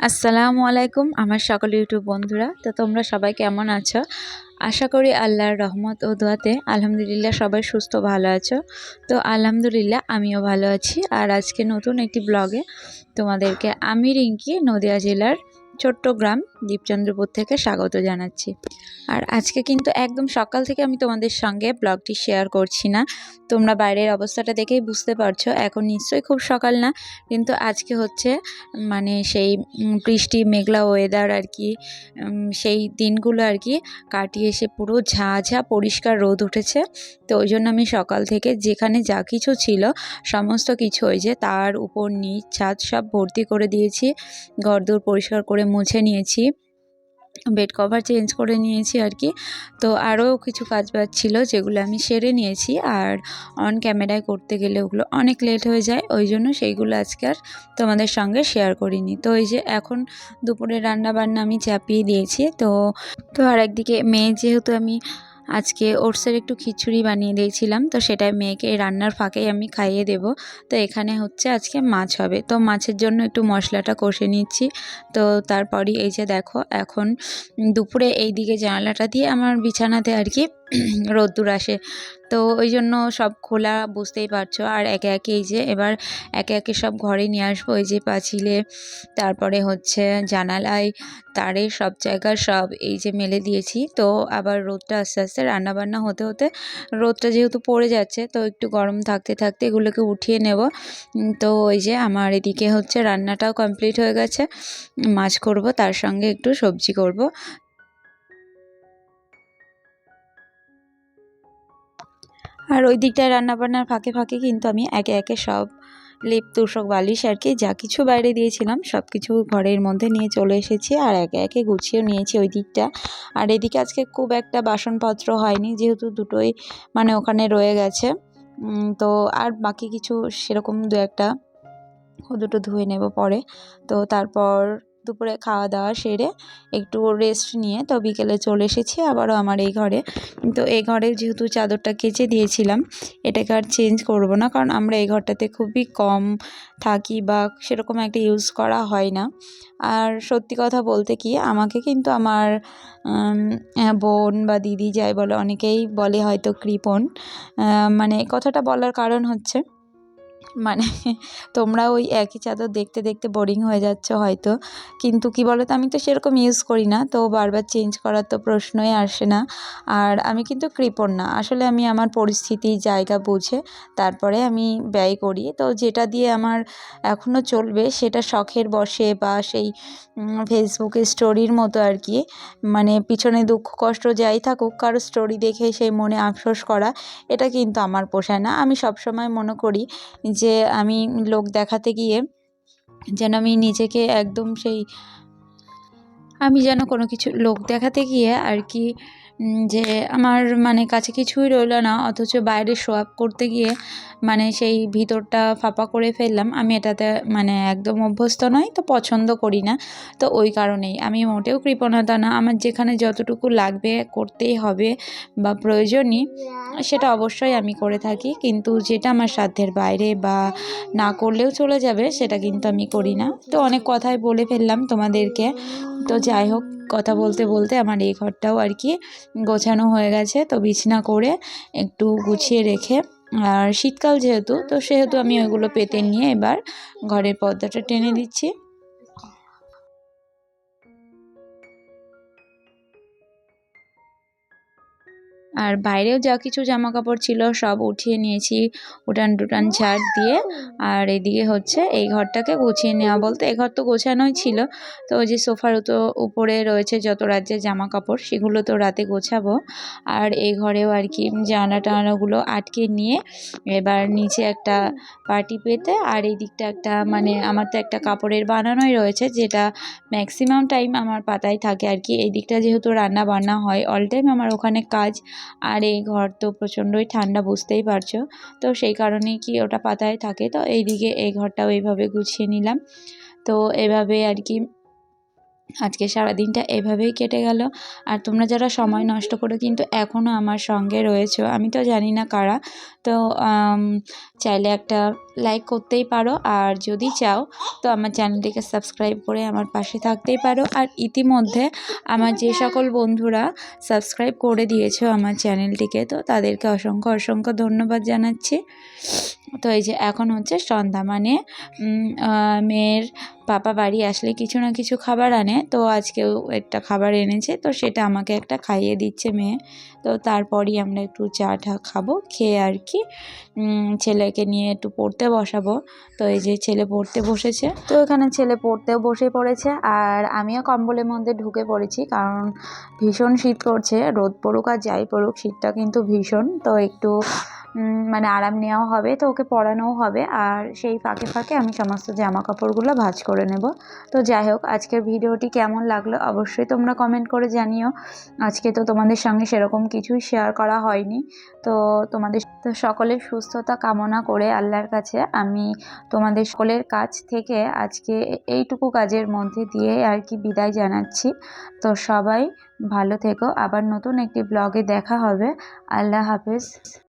আসসালামু আলাইকুম আমার সকল ইউটিউব বন্ধুরা। তো তোমরা সবাই কেমন আছো? আশা করি আল্লাহর রহমত ও দোয়াতে আলহামদুলিল্লাহ সবাই সুস্থ ভালো আছো। তো আলহামদুলিল্লাহ আমিও ভালো আছি। আর আজকে নতুন একটি ব্লগে তোমাদেরকে আমি রিঙ্কি নদিয়া জেলার ছোট্ট গ্রাম দীপচন্দ্রপুর থেকে স্বাগত জানাচ্ছি। আর আজকে কিন্তু একদম সকাল থেকে আমি তোমাদের সঙ্গে ব্লগটি শেয়ার করছি না। তোমরা বাইরের অবস্থাটা দেখেই বুঝতে পারছো এখন নিশ্চয়ই খুব সকাল না, কিন্তু আজকে হচ্ছে মানে সেই বৃষ্টি মেঘলা ওয়েদার আর কি। সেই দিনগুলো আর কি কাটিয়ে এসে পুরো ঝাঁ পরিষ্কার রোদ উঠেছে। তো ওই জন্য আমি সকাল থেকে যেখানে যা কিছু ছিল সমস্ত কিছু ওই যে তার উপর নিচ ছাদ সব ভর্তি করে দিয়েছি, ঘরদোর পরিষ্কার করে মুছে নিয়েছি, বেড কভার চেঞ্জ করে নিয়েছি আর কি। তো আরও কিছু কাজ বাজ ছিল যেগুলো আমি সেরে নিয়েছি, আর অন ক্যামেরায় করতে গেলে ওগুলো অনেক লেট হয়ে যায়, ওই জন্য সেইগুলো আজকে আর তোমাদের সঙ্গে শেয়ার করিনি। তো এই যে এখন দুপুরে রান্না বান্না আমি চাপিয়ে দিয়েছি। তো আর একদিকে মেয়ে যেহেতু আমি আজকে ওটসের একটু খিচুড়ি বানিয়ে দিয়েছিলাম, তো সেটাই মেয়েকে এই রান্নার ফাঁকেই আমি খাইয়ে দেব। তো এখানে হচ্ছে আজকে মাছ হবে, তো মাছের জন্য একটু মশলাটা কষে নিচ্ছি। তো তারপরই এই যে দেখো এখন দুপুরে এই দিকে জানালাটা দিয়ে আমার বিছানাতে আর কি রোদ্দুর আসে, তো ওই জন্য সব খোলা বুঝতেই পারছো। আর একে একে এই যে এবার একে একে সব ঘরে নিয়ে আসবো, ওই যে পাঁচিলে, তারপরে হচ্ছে জানালায়, তারে সব জায়গায় সব এই যে মেলে দিয়েছি। তো আবার রোদটা আস্তে আস্তে রান্নাবান্না হতে হতে রোদটা যেহেতু পড়ে যাচ্ছে, তো একটু গরম থাকতে থাকতে এগুলোকে উঠিয়ে নেব। তো ওই যে আমার এদিকে হচ্ছে রান্নাটাও কমপ্লিট হয়ে গেছে, মাছ করব তার সঙ্গে একটু সবজি করব। আর ওই দিকটায় রান্নাবান্নার ফাঁকে ফাঁকে কিন্তু আমি একে একে সব লেপ তোষক বালিশ আর কি যা কিছু বাইরে দিয়েছিলাম সব কিছু ঘরের মধ্যে নিয়ে চলে এসেছি, আর একে একে গুছিয়েও নিয়েছি ওই দিকটা। আর এদিকে আজকে খুব একটা বাসনপত্র হয়নি, যেহেতু দুটোই মানে ওখানে রয়ে গেছে। তো আর বাকি কিছু সেরকম দু একটা দুটো ধুয়ে নেব পরে। তো তারপর দুপুরে খাওয়া দাওয়া সেরে একটু রেস্ট নিয়ে তো বিকেলে চলে এসেছি আবারও আমার এই ঘরে। তো এই ঘরে যেহেতু চাদরটা কেচে দিয়েছিলাম, এটাকে আর চেঞ্জ করব না, কারণ আমরা এই ঘরটাতে খুবই কম থাকি বা সেরকম একটা ইউজ করা হয় না। আর সত্যি কথা বলতে কি আমাকে কিন্তু আমার বোন বা দিদি যাই বলে অনেকেই বলে হয়তো কৃপণ। মানে কথাটা বলার কারণ হচ্ছে মানে তোমরা ওই একই চাদর দেখতে দেখতে বোরিং হয়ে যাচ্ছ হয়তো, কিন্তু কি বলো তো আমি তো সেরকম ইউজ করি না, তো বারবার চেঞ্জ করার তো প্রশ্নই আসে না। আর আমি কিন্তু কৃপণ না, আসলে আমি আমার পরিস্থিতি জায়গা বুঝে তারপরে আমি ব্যয় করি। তো যেটা দিয়ে আমার এখনও চলবে সেটা শখের বশে বা সেই ফেসবুকে স্টোরির মতো আর কি, মানে পিছনে দুঃখ কষ্ট যাই থাকুক কারো স্টোরি দেখে সেই মনে আফসোস করা, এটা কিন্তু আমার পোষায় না। আমি সবসময় মনে করি যে আমি লোক দেখাতে গিয়ে যেন আমি নিজেকে একদম সেই আমি যেন কোনো কিছু লোক দেখাতে গিয়ে আর কি যে আমার মানে কাছে কিছুই রইলো না, অথচ বাইরে শো আপ করতে গিয়ে মানে সেই ভিতরটা ফাঁপা করে ফেললাম, আমি এটাতে মানে একদম অভ্যস্ত নই, তো পছন্দ করি না। তো ওই কারণেই আমি মোটেও কৃপণতা না, আমার যেখানে যতটুকু লাগবে করতেই হবে বা প্রয়োজনই সেটা অবশ্যই আমি করে থাকি, কিন্তু যেটা আমার সাধ্যের বাইরে বা না করলেও চলে যাবে সেটা কিন্তু আমি করি না। তো অনেক কথাই বলে ফেললাম তোমাদেরকে। তো যাই হোক, কথা বলতে বলতে আমার এই ঘরটাও আর কি গোছানো হয়ে গেছে, তো বিছানা করে একটু গুছিয়ে রেখে, আর শীতকাল যেহেতু তো সেহেতু আমি ওইগুলো পেতে নিয়ে এবার ঘরের পর্দাটা টেনে দিচ্ছি। আর বাইরেও যা কিছু জামা কাপড় ছিল সব উঠিয়ে নিয়েছি উঠান টুটান ঝাড় দিয়ে। আর এদিকে হচ্ছে এই ঘরটাকে গুছিয়ে নেওয়া বলতে এই ঘর তো গোছানোই ছিল, তো ওই যে সোফার তো উপরে রয়েছে যত রাজ্যের জামা কাপড় সেগুলো তো রাতে গোছাবো। আর এই ঘরেও আর কি জানালা টানাগুলো আটকে নিয়ে এবার নিচে একটা পাটি পেতে, আর এই দিকটা একটা মানে আমার তো একটা কাপড়ের বানানোই রয়েছে যেটা ম্যাক্সিমাম টাইম আমার পাতায় থাকে আর কি। এই দিকটা যেহেতু রান্না বান্না হয় অল টাইম আমার ওখানে কাজ, আর এই ঘর তো প্রচণ্ডই ঠান্ডা বুঝতেই পারছো, তো সেই কারণেই কি ওটা পাতায় থাকে। তো এইদিকে এই ঘরটাও এইভাবে গুছিয়ে নিলাম। তো এভাবে আর কি আজকে সারাদিনটা এভাবেই কেটে গেল। আর তোমরা যারা সময় নষ্ট করে কিন্তু এখনও আমার সঙ্গে রয়েছো, আমি তো জানি না কারা, তো চাইলে একটা লাইক করতেই পারো, আর যদি চাও তো আমার চ্যানেলটিকে সাবস্ক্রাইব করে আমার পাশে থাকতেই পারো। আর ইতিমধ্যে আমার যে সকল বন্ধুরা সাবস্ক্রাইব করে দিয়েছো আমার চ্যানেলটিকে, তো তাদেরকে অসংখ্য অসংখ্য ধন্যবাদ জানাচ্ছি। তো এই যে এখন হচ্ছে সন্ধ্যা, মানে মেয়ের পাপা বাড়ি আসলে কিছু না কিছু খাবার আনে, তো আজকেও একটা খাবার এনেছে, তো সেটা আমাকে একটা খাইয়ে দিচ্ছে মেয়ে। তো তারপরই আমরা একটু চা টা খাবো, খেয়ে আর কি ছেলেকে নিয়ে একটু পড়তে বসাবো। তো এই যে ছেলে পড়তে বসেছে, তো এখানে ছেলে পড়তেও বসে পড়েছে, আর আমিও কম্বলের মধ্যে ঢুকে পড়েছি, কারণ ভীষণ শীত করছে। রোদ পড়ুক আর যাই পড়ুক, শীতটা কিন্তু ভীষণ, তো একটু মানে আরাম নেওয়াও হবে, তো ওকে পড়ানোও হবে, আর সেই ফাঁকে ফাঁকে আমি সমস্ত জামা কাপড়গুলো ভাঁজ করে নেব। তো যাই হোক, আজকের ভিডিওটি কেমন লাগলো অবশ্যই তোমরা কমেন্ট করে জানিও। আজকে তো তোমাদের সঙ্গে সেরকম কিছুই শেয়ার করা হয়নি, তো তোমাদের তো সকলের সুস্থতা কামনা করে আল্লাহর কাছে আমি তোমাদের সকলের কাছ থেকে আজকে এইটুকু কাজের মধ্যে দিয়ে আর কি বিদায় জানাচ্ছি। তো সবাই ভালো থেকো, আবার নতুন একটি ব্লগে দেখা হবে। আল্লাহ হাফেজ।